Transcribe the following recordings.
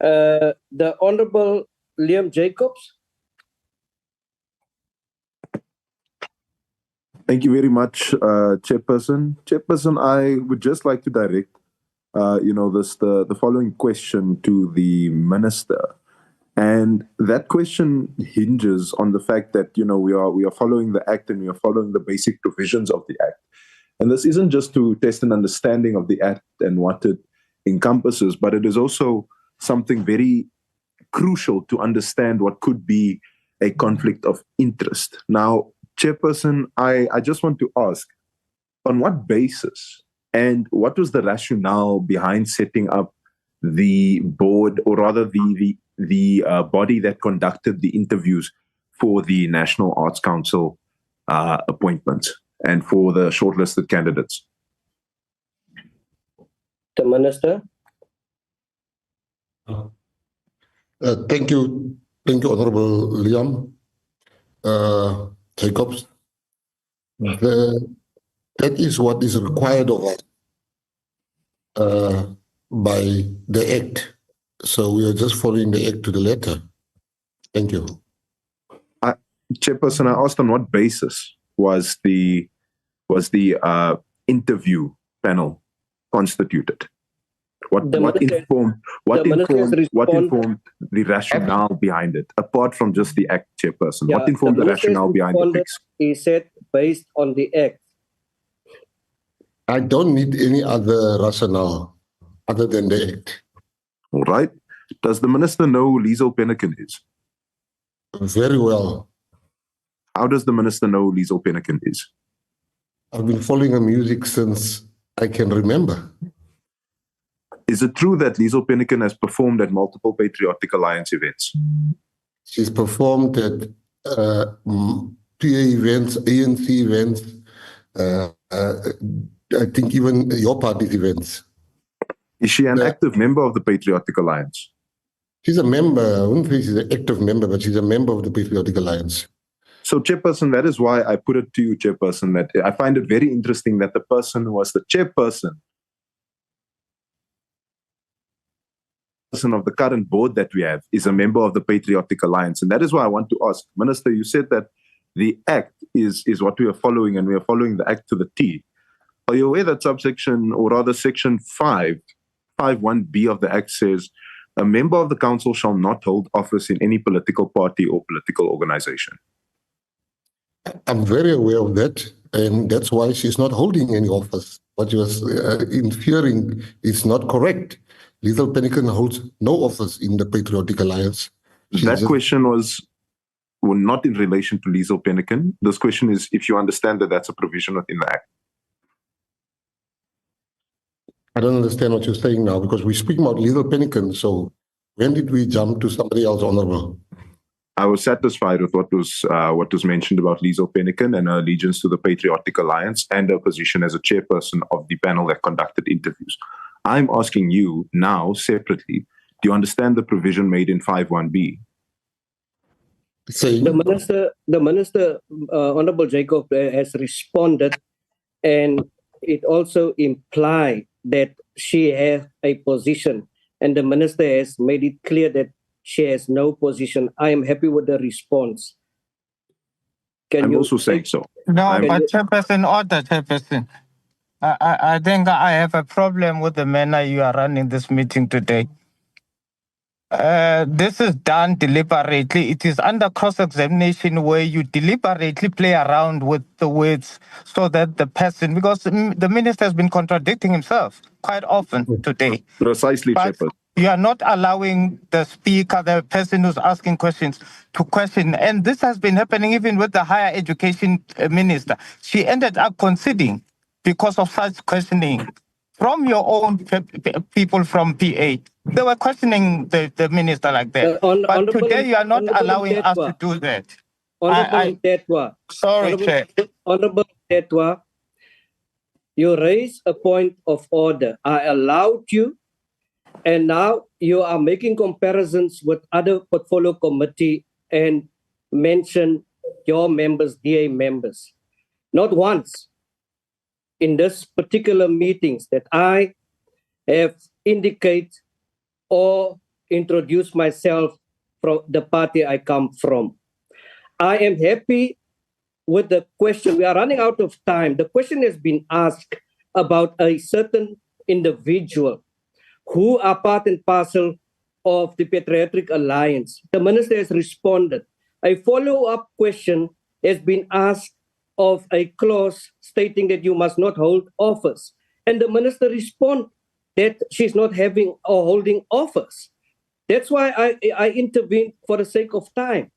The Honorable Liam Jacobs. Thank you very much, Chairperson. Chairperson, I would just like to direct, the following question to the Minister. And that question hinges on the fact that, we are following the Act and we are following the basic provisions of the Act. And this isn't just to test an understanding of the Act and what it encompasses, but it is also something very crucial to understand what could be a conflict of interest. Now, Chairperson, I just want to ask, on what basis and what was the rationale behind setting up the board, or rather the body that conducted the interviews for the National Arts Council appointments and for the shortlisted candidates? The Minister. Thank you, Honorable Liam Jacobs. That is what is required of us by the Act. So we are just following the Act to the letter. Thank you. Chairperson, I asked on what basis was the interview panel constituted? What informed the rationale behind it, apart from just the Act, Chairperson? What informed the rationale behind the fix? He said based on the Act. I don't need any other rationale other than the Act. All right. Does the Minister know who Liesl Penniken is? Very well. How does the Minister know who Liesl Penniken is? I've been following her music since I can remember. Is it true that Liesl Penniken has performed at multiple Patriotic Alliance events? She's performed at PA events, ANC events, I think even your party's events. Is she an active member of the Patriotic Alliance? She's a member. I wouldn't say she's an active member, but she's a member of the Patriotic Alliance. So, Chairperson, that is why I put it to you, Chairperson, that I find it very interesting that the person who was the chairperson of the current board that we have is a member of the Patriotic Alliance. And that is why I want to ask, Minister, you said that the Act is what we are following, and we are following the Act to the T. Are you aware that subsection, or rather section 5.1b of the Act says, a member of the council shall not hold office in any political party or political organization? I'm very aware of that, and that's why she's not holding any office. What you was inferring is not correct. Liesl Penniken holds no office in the Patriotic Alliance. That question was not in relation to Liesl Penniken. This question is if you understand that that's a provision within the Act. I don't understand what you're saying now, because we're speaking about Liesl Penniken. So when did we jump to somebody else, Honorable? I was satisfied with what was mentioned about Liesl Penniken and her allegiance to the Patriotic Alliance and her position as a chairperson of the panel that conducted interviews. I'm asking you now separately, do you understand the provision made in 5.1b? The Minister, Honorable Jacob, has responded, and it also implied that she has a position, and the Minister has made it clear that she has no position. I am happy with the response. I'm also saying so. No, but Chairperson, order, Chairperson. I think I have a problem with the manner you are running this meeting today. This is done deliberately. It is under cross-examination where you deliberately play around with the words so that the person, because the minister has been contradicting himself quite often today. Precisely, Chairperson. You are not allowing the speaker, the person who's asking questions, to question. And this has been happening even with the higher education minister. She ended up conceding because of such questioning from your own people from PA. They were questioning the minister like that. But today you are not allowing us to do that. Honorable Tetwa. Sorry, Chair. Honorable Tetwa, you raise a point of order. I allowed you, and now you are making comparisons with other portfolio committee and mention your members, DA members. Not once in this particular meetings that I have indicated or introduce myself from the party I come from. I am happy with the question. We are running out of time. The question has been asked about a certain individual who are part and parcel of the Patriotic Alliance. The minister has responded. A follow-up question has been asked of a clause stating that you must not hold office. And the minister responded that she's not having or holding office. That's why I intervened for the sake of time.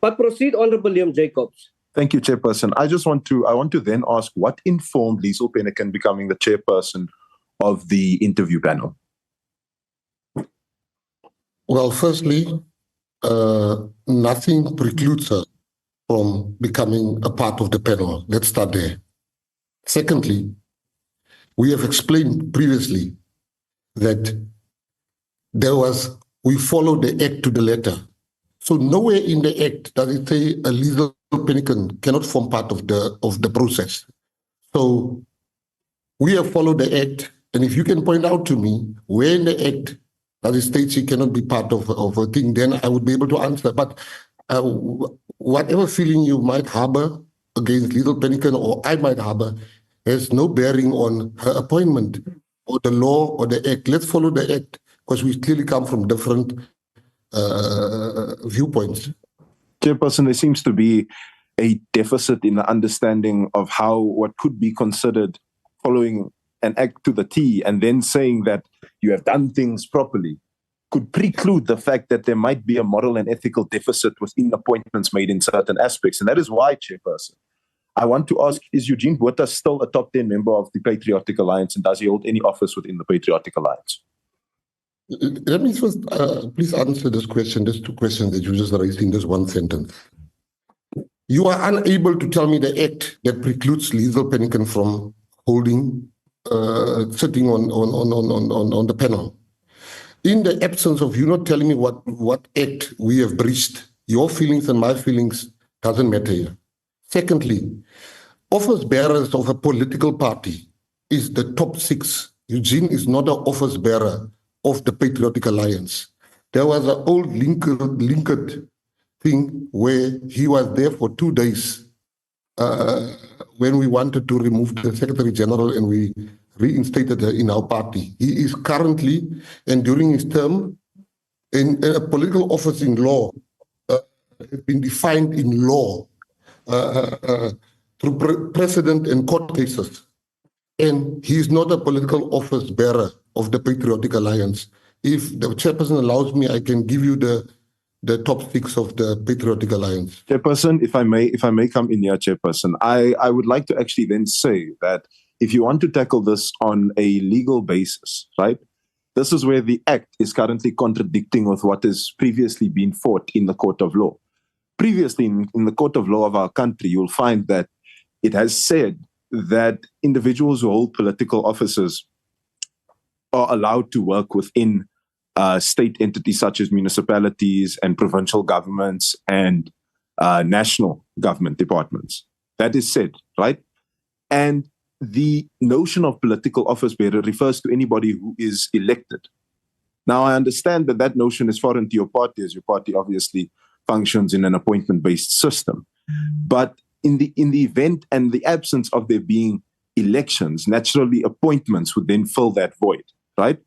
But proceed, Honorable Liam Jacobs. Thank you, Chairperson. I want to then ask what informed Liesl Pennekin becoming the chairperson of the interview panel? Well, firstly, nothing precludes her from becoming a part of the panel. Let's start there. Secondly, we have explained previously that we followed the act to the letter. So nowhere in the act does it say a Liesl Pennekin cannot form part of the process. So we have followed the act, and if you can point out to me where in the act does it state she cannot be part of a thing, then I would be able to answer. But whatever feeling you might harbor against Liesl Pennekin or I might harbor has no bearing on her appointment or the law or the act. Let's follow the act because we clearly come from different viewpoints. Chairperson, there seems to be a deficit in the understanding of how what could be considered following an act to the T and then saying that you have done things properly could preclude the fact that there might be a moral and ethical deficit within appointments made in certain aspects. And that is why, Chairperson, I want to ask, is Eugene Botha still a top 10 member of the Patriotic Alliance, and does he hold any office within the Patriotic Alliance? Let me first please answer this question, these two questions that you just raised in this one sentence. You are unable to tell me the act that precludes Liesl Pennekin from holding, sitting on the panel. In the absence of you not telling me what act we have breached, your feelings and my feelings doesn't matter here. Secondly, office bearers of a political party is the top 6. Eugene is not an office bearer of the Patriotic Alliance. There was an old Lincoln thing where he was there for 2 days when we wanted to remove the Secretary General and we reinstated her in our party. He is currently, and during his term, in a political office in law, has been defined in law through precedent and court cases. And he is not a political office bearer of the Patriotic Alliance. If the chairperson allows me, I can give you the top 6 of the Patriotic Alliance. Chairperson, if I may come in here, Chairperson, I would like to actually then say that if you want to tackle this on a legal basis, right, this is where the Act is currently contradicting with what has previously been fought in the court of law. Previously, in the court of law of our country, you'll find that it has said that individuals who hold political offices are allowed to work within state entities such as municipalities and provincial governments and national government departments. That is said, right? And the notion of political office bearer refers to anybody who is elected. Now, I understand that that notion is foreign to your party, as your party obviously functions in an appointment-based system. But in the event and the absence of there being elections, naturally appointments would then fill that void, right?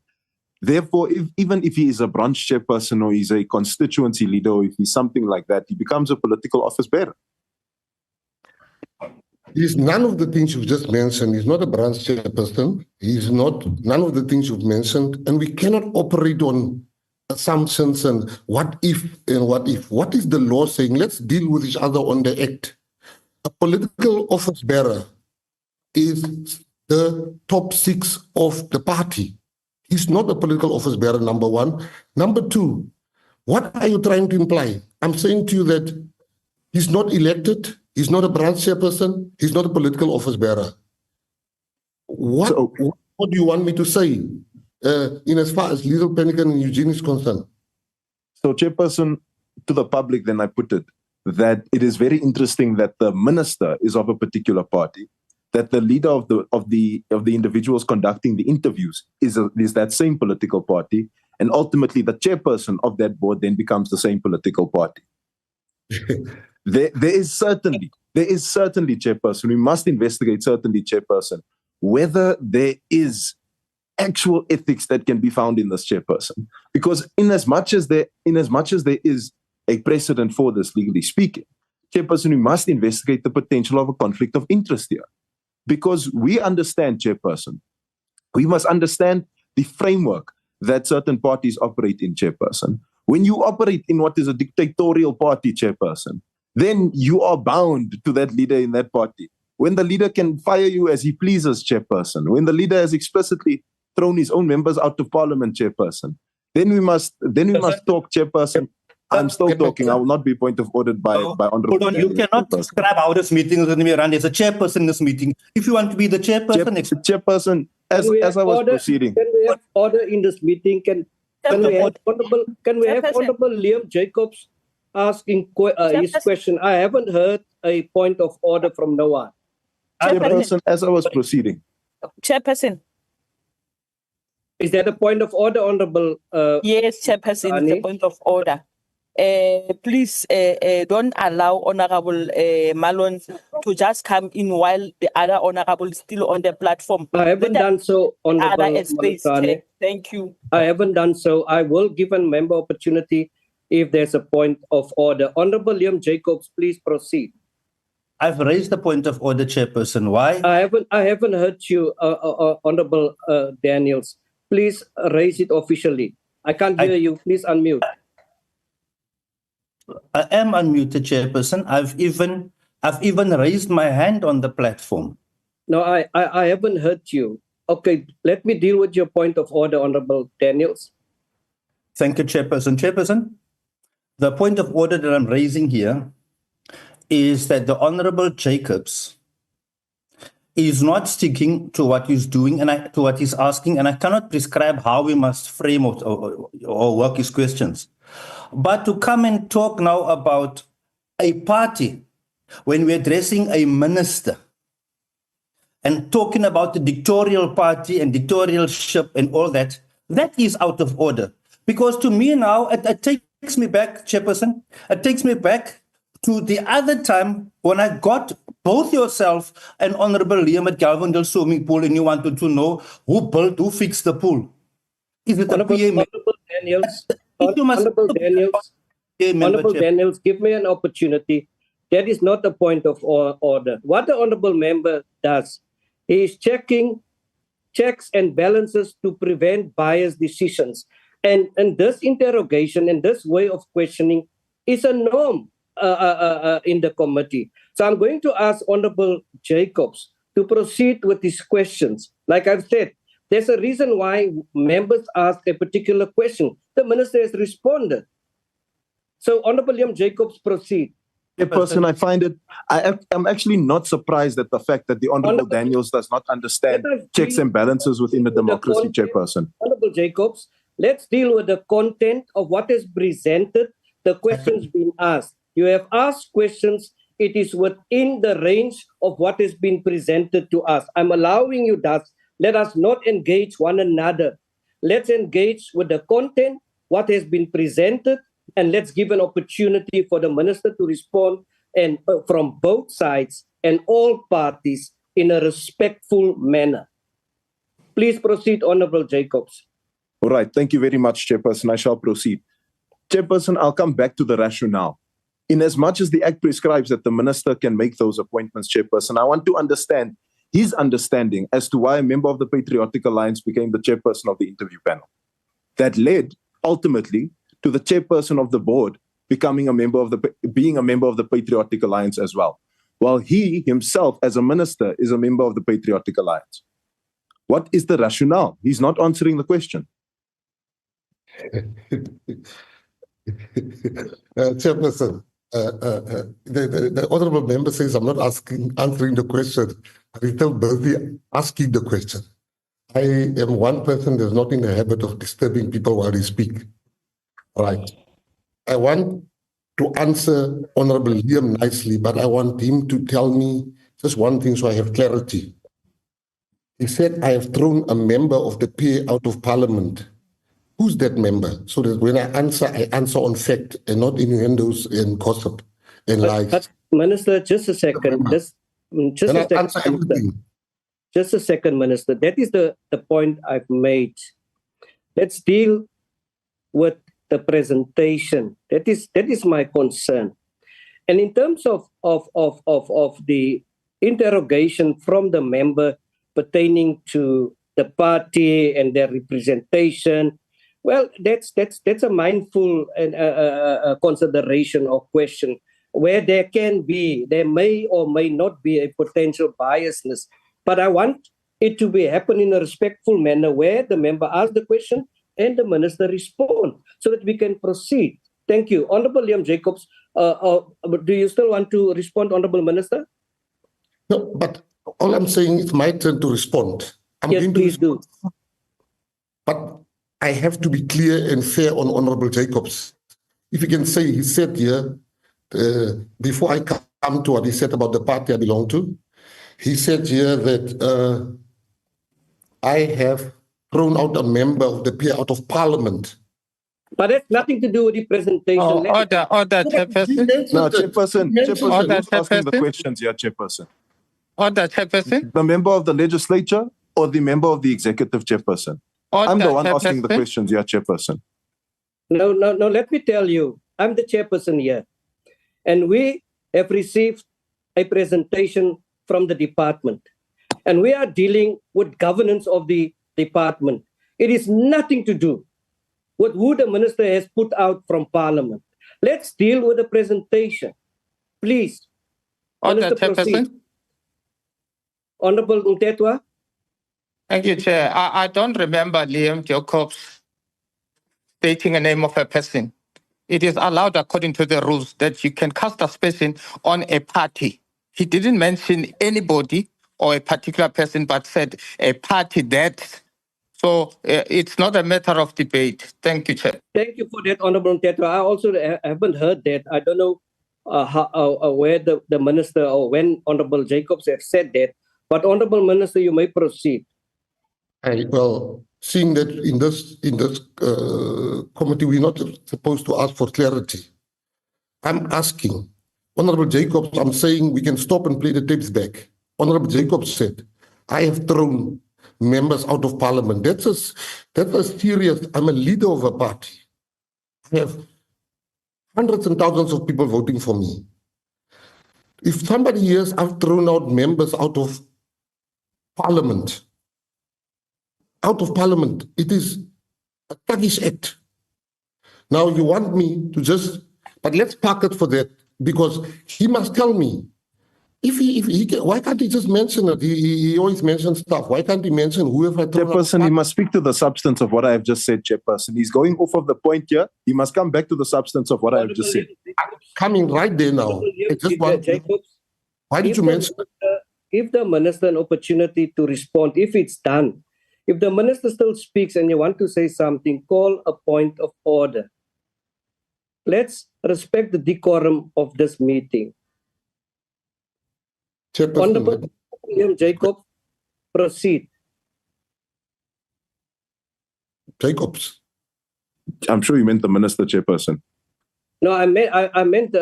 Therefore, even if he is a branch chairperson or he's a constituency leader or if he's something like that, he becomes a political office bearer. He's none of the things you've just mentioned. He's not a branch chairperson. He's not none of the things you've mentioned. And we cannot operate on assumptions and what if and what if. What is the law saying? Let's deal with each other on the act. A political office bearer is the top 6 of the party. He's not a political office bearer, number 1. Number 2, what are you trying to imply? I'm saying to you that he's not elected, he's not a branch chairperson, he's not a political office bearer. What do you want me to say in as far as Liesl Pennekin and Eugene is concerned? So, Chairperson, to the public, then I put it, that it is very interesting that the minister is of a particular party, that the leader of the individuals conducting the interviews is that same political party, and ultimately the chairperson of that board then becomes the same political party. There is certainly, chairperson, we must investigate certainly, chairperson, whether there is actual ethics that can be found in this chairperson. Because in as much as there is a precedent for this, legally speaking, chairperson, we must investigate the potential of a conflict of interest here. Because we understand, chairperson, we must understand the framework that certain parties operate in, chairperson. When you operate in what is a dictatorial party, chairperson, then you are bound to that leader in that party. When the leader can fire you as he pleases, chairperson, when the leader has explicitly thrown his own members out of parliament, chairperson, then we must talk, chairperson. I'm still talking. I will not be point of order by honorable. Hold on, you cannot describe how this meeting is going to be run. There's a chairperson in this meeting. If you want to be the chairperson, chairperson, as I was proceeding. Can we have order in this meeting? Can we have Honorable Liam Jacobs asking his question? I haven't heard a point of order from no one. Chairperson, as I was proceeding. Chairperson. Is that a point of order, Honorable? Yes, Chairperson, it's a point of order. Please don't allow Honorable Malone to just come in while the other Honorable is still on the platform. I haven't done so, Honorable space. Thank you. I haven't done so. I will give a member opportunity if there's a point of order. Honorable Liam Jacobs, please proceed. I've raised the point of order, Chairperson. Why? I haven't heard you, Honorable Daniels. Please raise it officially. I can't hear you. Please unmute. I am unmuted, Chairperson. I've even raised my hand on the platform. No, I haven't heard you. Okay, let me deal with your point of order, Honorable Daniels. Thank you, Chairperson. Chairperson, the point of order that I'm raising here is that the Honorable Jacobs is not sticking to what he's doing and to what he's asking, and I cannot prescribe how we must frame or work his questions. But to come and talk now about a party when we're addressing a minister and talking about the dictatorial party and dictatorialship and all that, that is out of order. Because to me now, it takes me back, Chairperson, it takes me back to the other time when I got both yourself and Honorable Liam at Galvindale swimming pool and you wanted to know who fixed the pool. Is it Honorable Daniels? Honorable Daniels, give me an opportunity. That is not a point of order. What the honorable member does, he is checks and balances to prevent biased decisions. And this interrogation and this way of questioning is a norm in the committee. So I'm going to ask Honorable Jacobs to proceed with his questions. Like I've said, there's a reason why members ask a particular question. The minister has responded. So Honorable Liam Jacobs, proceed. Chairperson, I find it, I'm actually not surprised at the fact that the Honorable Daniels does not understand checks and balances within the democracy, Chairperson. Honorable Jacobs, let's deal with the content of what is presented, the questions being asked. You have asked questions. It is within the range of what has been presented to us. I'm allowing you that. Let us not engage one another. Let's engage with the content, what has been presented, and let's give an opportunity for the minister to respond and from both sides and all parties in a respectful manner. Please proceed, Honorable Jacobs. All right. Thank you very much, Chairperson. I shall proceed. Chairperson, I'll come back to the rationale. In as much as the Act prescribes that the minister can make those appointments, Chairperson, I want to understand his understanding as to why a member of the Patriotic Alliance became the chairperson of the interview panel. That led ultimately to the chairperson of the board being a member of the Patriotic Alliance as well, while he himself as a minister is a member of the Patriotic Alliance. What is the rationale? He's not answering the question. Chairperson, the honourable member says I'm not answering the question. I'm still busy asking the question. I am one person that's not in the habit of disturbing people while they speak. Right. I want to answer Honourable Liam nicely, but I want him to tell me just one thing so I have clarity. He said, I have thrown a member of the PA out of Parliament. who's that member? So that when I answer on fact and not innuendos and gossip and lies. But Minister, just a second. Just Then a I second. answer everything. Just a second, Minister. That is the point I've made. Let's deal with the presentation. That is my concern. And in terms of the interrogation from the member pertaining to the party and their representation, well, that's a mindful and consideration or question where there may or may not be a potential biasness. But I want it to be happen in a respectful manner where the member asks the question and the minister responds so that we can proceed. Thank you. Honorable Liam Jacobs, do you still want to respond, Honorable Minister? No, but all I'm saying is my turn to respond. Yes, please do. But I have to be clear and fair on Honorable Jacobs. If you can say, he said here, before I come to what he said about the party I belong to, he said here that I have thrown out a member of the peer out of parliament. But that's nothing to do with the presentation. Order, Chairperson. No, Chairperson, who's asking the Chairperson. questions here, Chairperson? Order, Chairperson. The member of the legislature or the member of the executive, Chairperson? I'm the one asking the questions here, Chairperson. No, let me tell you, I'm the chairperson here. And we have received a presentation from the department. And we are dealing with governance of the department. It is nothing to do with who the minister has put out from parliament. Let's deal with the presentation. Please. Order, Minister, proceed. Chairperson. Honorable Mtetwa. Thank you, Chair. I don't remember Liam Jacobs stating a name of a person. It is allowed according to the rules that you can cast aspersion on a party. He didn't mention anybody or a particular person, but said a party that. So it's not a matter of debate. Thank you, Chair. Thank you for that, Honorable Mtetwa. I also haven't heard that. I don't know where the minister or when Honorable Jacobs have said that. But Honorable Minister, you may proceed. Well, seeing that in this committee, we're not supposed to ask for clarity. I'm asking, Honorable Jacobs, I'm saying we can stop and play the tapes back. Honorable Jacobs said, I have thrown members out of parliament. That's a serious, I'm a leader of a party. I have hundreds and thousands of people voting for me. If somebody hears I've thrown out members out of parliament, it is a thuggish act. Now you want me to just, but let's park it for that, because he must tell me. If he can, why can't he just mention it? He always mentions stuff. Why can't he mention whoever? Chairperson, he must speak to the substance of what I have just said, Chairperson. He's going off of the point here. He must come back to the substance of what I have just said. I'm coming right there now. I just want, why did you mention it? Give the minister an opportunity to respond if it's done. If the minister still speaks and you want to say something, call a point of order. Let's respect the decorum of this meeting. Honorable William Jacob, proceed. Jacobs. I'm sure you meant the minister, Chairperson. No, I meant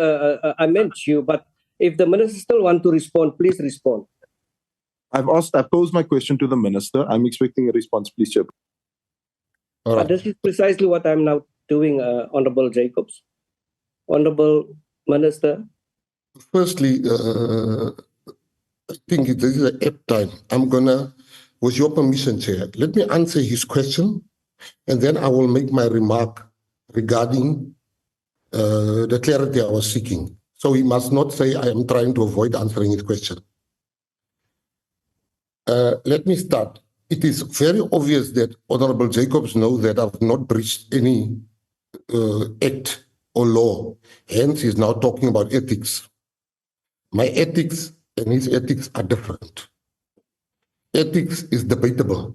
you, but if the minister still want to respond, please respond. I've posed my question to the minister. I'm expecting a response, please, Chair. All right. This is precisely what I'm now doing, Honorable Jacobs. Honorable Minister. Firstly, I think this is an apt time. I'm gonna, with your permission, Chair, let me answer his question, and then I will make my remark regarding the clarity I was seeking. So he must not say I am trying to avoid answering his question. Let me start. It is very obvious that Honorable Jacobs knows that I've not breached any act or law. Hence, he's now talking about ethics. My ethics and his ethics are different. Ethics is debatable.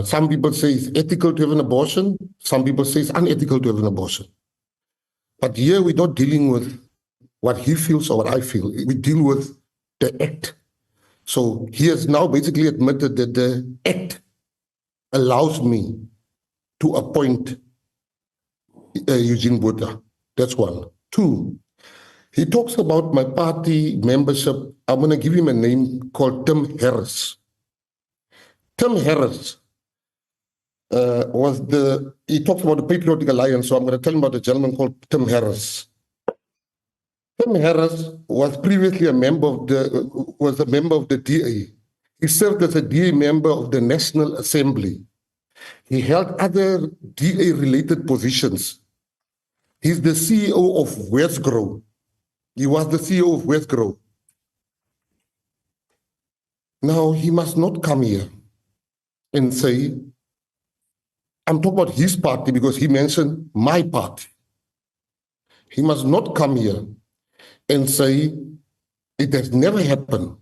Some people say it's ethical to have an abortion. Some people say it's unethical to have an abortion. But here we're not dealing with what he feels or what I feel. We deal with the act. So he has now basically admitted that the act allows me to appoint Eugene Botha. That's one. Two, he talks about my party membership. I'm going to give him a name called Tim Harris. Tim Harris he talks about the Patriotic Alliance, so I'm going to tell him about a gentleman called Tim Harris. Tim Harris was previously a member of the DA. He served as a DA member of the National Assembly. He held other DA-related positions. He's the CEO of Westgrow. He was the CEO of Westgrow. Now, he must not come here and say, I'm talking about his party because he mentioned my party. He must not come here and say it has never happened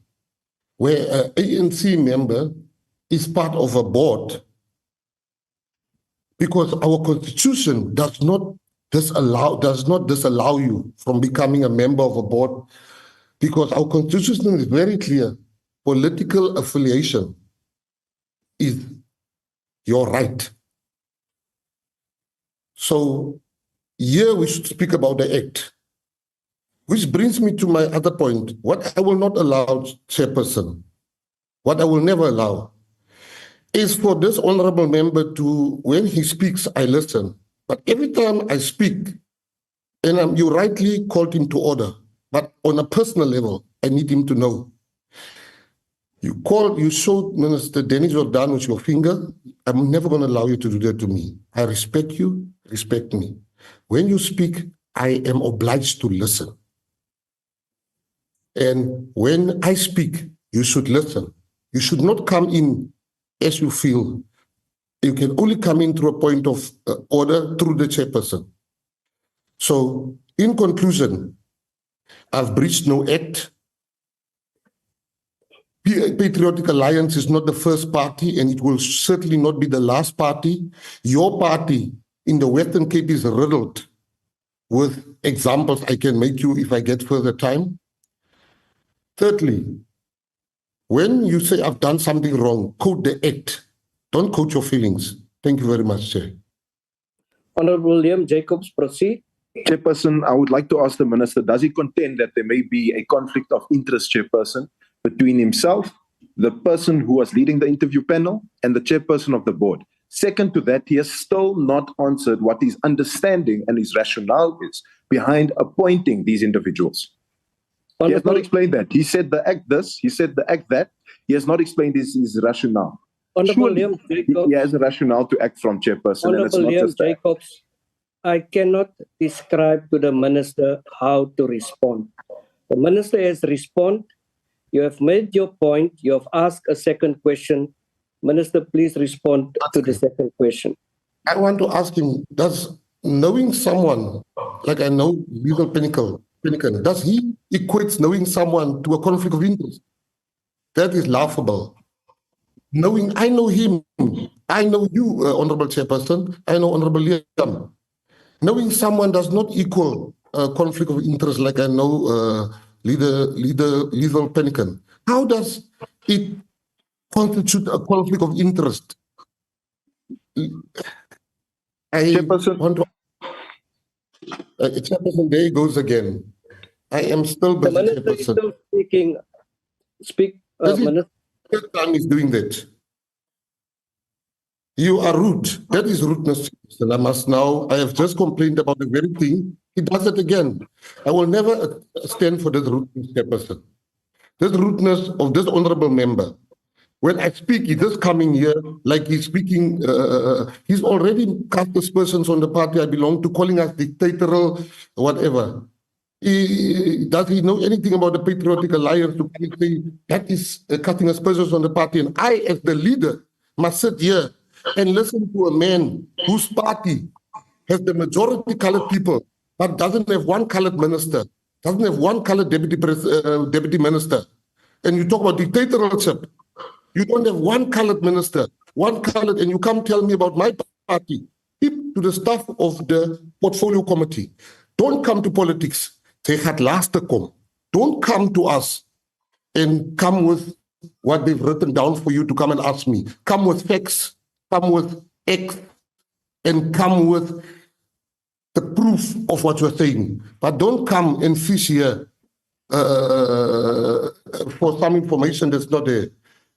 where an ANC member is part of a board, because our constitution does not disallow you from becoming a member of a board, because our constitution is very clear. Political affiliation is your right. So here we should speak about the act. Which brings me to my other point. What I will not allow, Chairperson, what I will never allow, is for this honorable member to, when he speaks, I listen. But every time I speak, and you rightly called him to order, but on a personal level, I need him to know. You showed Minister Dennis Jordaan with your finger. I'm never going to allow you to do that to me. I respect you, respect me. When you speak, I am obliged to listen. And when I speak, you should listen. You should not come in as you feel. You can only come in through a point of order through the chairperson. So, in conclusion, I've breached no act. Patriotic Alliance is not the first party, and it will certainly not be the last party. Your party in the Western Cape is riddled with examples I can make you if I get further time. Thirdly, when you say I've done something wrong, quote the act. Don't quote your feelings. Thank you very much, Chair. Honorable William Jacobs, proceed. Chairperson, I would like to ask the Minister, does he contend that there may be a conflict of interest, Chairperson, between himself, the person who was leading the interview panel, and the chairperson of the board? Second to that, he has still not answered what his understanding and his rationale is behind appointing these individuals. He has not explained that. He said the act this, he said the act that. He has not explained his rationale. Honorable Surely, Liam Jacobs, he has a rationale to act from, Chairperson, and it's Honorable not Liam just that. Jacobs, I cannot describe to the Minister how to respond. The Minister has responded. You have made your point. You have asked a second question. Minister, please respond to the second question. I want to ask him, does knowing someone, like I know Legal Penican, does he equate knowing someone to a conflict of interest? That is laughable. I know him, I know you, Honorable Chairperson, I know Honorable Liam. Knowing someone does not equal a conflict of interest like I know Legal Penican. How does it constitute a conflict of interest? Chairperson, Chairperson, there he goes again. I am still The busy, Minister is Chairperson. still speaking. Speak, Minister. Third time he's doing that. You are rude. That is rudeness. And I have just complained about the very thing. He does it again. I will never stand for this rudeness, Chairperson. This rudeness of this honorable member. When I speak, he's just coming here like he's speaking. He's already cast aspersions on the party I belong to, calling us dictatorial, whatever. Does he know anything about the Patriotic Alliance to say that is casting aspersions on the party? And I, as the leader, must sit here and listen to a man whose party has the majority colored people, but doesn't have one colored minister, doesn't have one colored deputy minister. And you talk about dictatorship. You don't have one colored minister, one colored, and you come tell me about my party. Keep to the staff of the portfolio committee. Don't come to politics. They had last to come. Don't come to us and come with what they've written down for you to come and ask me. Come with facts. Come with acts. and come with the proof of what you're saying. But don't come and fish here for some information that's not there.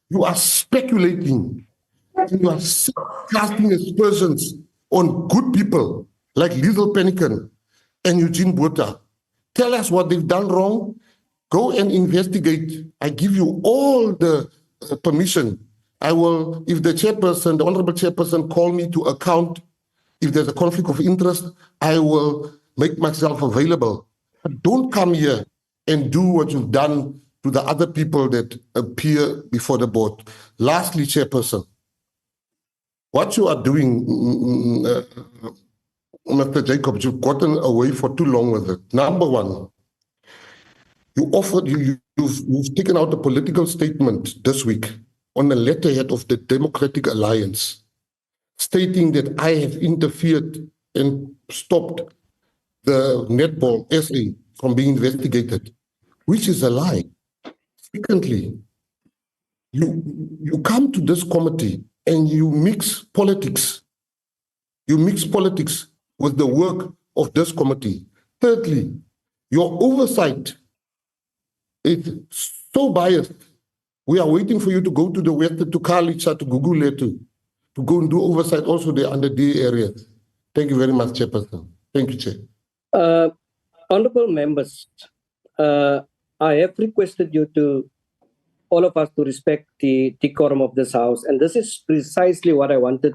You are speculating and you are casting aspersions on good people like Liesl Penniken and Eugene Botha. Tell us what they've done wrong. Go and investigate. I give you all the permission. I will, if the chairperson, the honorable chairperson, call me to account, if there's a conflict of interest, I will make myself available. But don't come here and do what you've done to the other people that appear before the board. Lastly, chairperson, what you are doing, Mr. Jacobs, you've gotten away for too long with it. Number one, you've taken out a political statement this week on the letterhead of the Democratic Alliance, stating that I have interfered and stopped the netball SA from being investigated, which is a lie. Secondly, you come to this committee and you mix politics. You mix politics with the work of this committee. Thirdly, your oversight is so biased. We are waiting for you to go to the west, to Kalicha, to Google to go and do oversight also there under the areas. Thank you very much, Chairperson. Thank you, Chair. Honorable members, I have requested you to, all of us, to respect the decorum of this house. And this is precisely what I wanted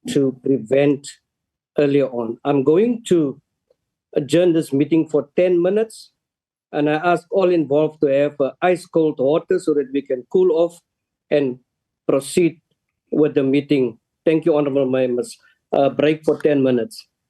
to prevent earlier on. I'm going to adjourn this meeting for 10 minutes. And I ask all involved to have ice cold water so that we can cool off and proceed with the meeting. Thank you, honorable members. Break for 10 minutes.